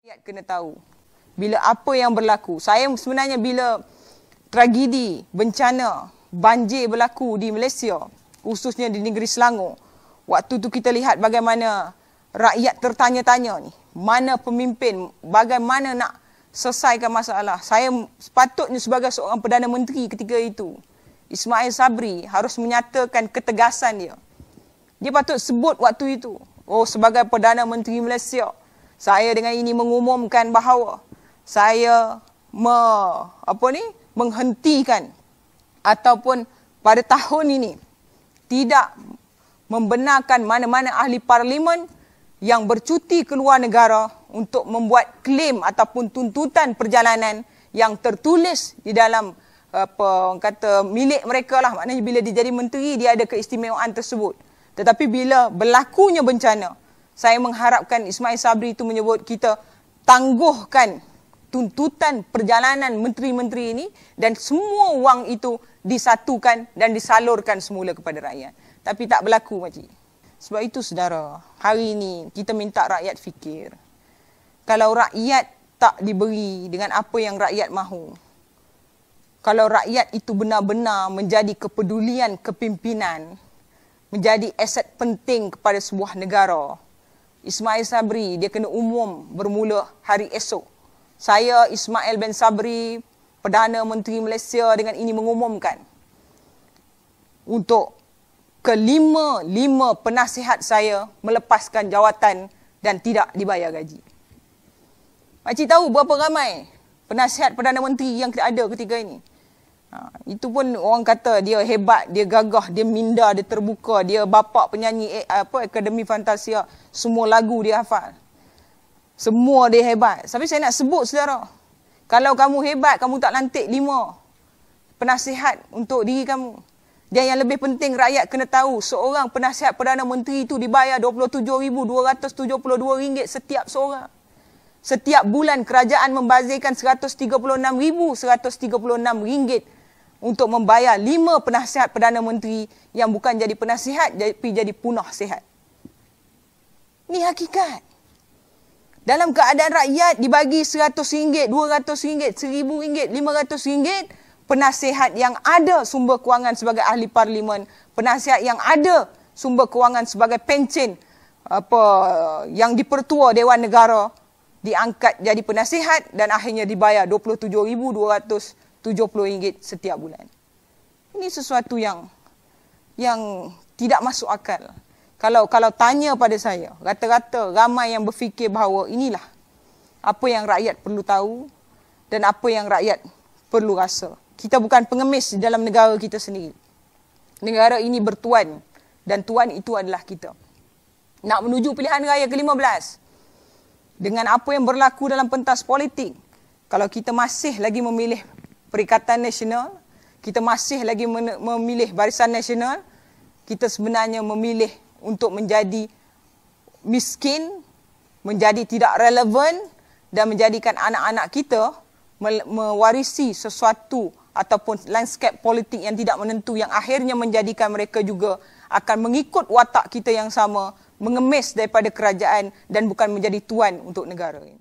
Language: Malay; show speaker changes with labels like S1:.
S1: Rakyat kena tahu bila apa yang berlaku. Saya sebenarnya bila tragedi, bencana, banjir berlaku di Malaysia, khususnya di negeri Selangor, waktu tu kita lihat bagaimana rakyat tertanya-tanya ni, mana pemimpin, bagaimana nak selesaikan masalah. Saya sepatutnya sebagai seorang Perdana Menteri ketika itu, Ismail Sabri harus menyatakan ketegasan dia. Dia patut sebut waktu itu, sebagai Perdana Menteri Malaysia, saya dengan ini mengumumkan bahawa saya menghentikan ataupun pada tahun ini tidak membenarkan mana-mana ahli parlimen yang bercuti ke luar negara untuk membuat klaim ataupun tuntutan perjalanan yang tertulis di dalam milik mereka lah. Maknanya bila dia jadi menteri, dia ada keistimewaan tersebut. Tetapi bila berlakunya bencana, saya mengharapkan Ismail Sabri itu menyebut kita tangguhkan tuntutan perjalanan menteri-menteri ini dan semua wang itu disatukan dan disalurkan semula kepada rakyat. Tapi tak berlaku, makcik. Sebab itu, saudara, hari ini kita minta rakyat fikir. Kalau rakyat tak diberi dengan apa yang rakyat mahu, kalau rakyat itu benar-benar menjadi kepedulian kepimpinan, menjadi aset penting kepada sebuah negara, Ismail Sabri dia kena umum bermula hari esok. Saya Ismail bin Sabri, Perdana Menteri Malaysia, dengan ini mengumumkan untuk kelima penasihat saya melepaskan jawatan dan tidak dibayar gaji. Makcik tahu berapa ramai penasihat Perdana Menteri yang ada ketika ini? Itu pun orang kata dia hebat, dia gagah, dia minda, dia terbuka, dia bapa penyanyi Akademi Fantasia, semua lagu dia hafal. Semua dia hebat. Tapi saya nak sebut, saudara, kalau kamu hebat, kamu tak lantik 5 penasihat untuk diri kamu. Dan yang lebih penting, rakyat kena tahu seorang penasihat Perdana Menteri itu dibayar RM27,272 setiap seorang. Setiap bulan kerajaan membazirkan RM136,136 untuk membayar 5 penasihat Perdana Menteri yang bukan jadi penasihat tapi jadi punah sihat. Ini hakikat. Dalam keadaan rakyat dibagi RM100, RM200, RM1,000, RM500, penasihat yang ada sumber kewangan sebagai ahli parlimen, penasihat yang ada sumber kewangan sebagai pencen yang dipertua Dewan Negara, diangkat jadi penasihat dan akhirnya dibayar RM27,270 setiap bulan. Ini sesuatu yang tidak masuk akal. Kalau tanya pada saya, rata-rata ramai yang berfikir bahawa inilah apa yang rakyat perlu tahu dan apa yang rakyat perlu rasa. Kita bukan pengemis di dalam negara kita sendiri. Negara ini bertuan dan tuan itu adalah kita. Nak menuju pilihan raya ke-15, dengan apa yang berlaku dalam pentas politik, kalau kita masih lagi memilih Perikatan Nasional, kita masih lagi memilih Barisan Nasional, kita sebenarnya memilih untuk menjadi miskin, menjadi tidak relevan dan menjadikan anak-anak kita mewarisi sesuatu ataupun landscape politik yang tidak menentu, yang akhirnya menjadikan mereka juga akan mengikut watak kita yang sama, mengemis daripada kerajaan dan bukan menjadi tuan untuk negara ini.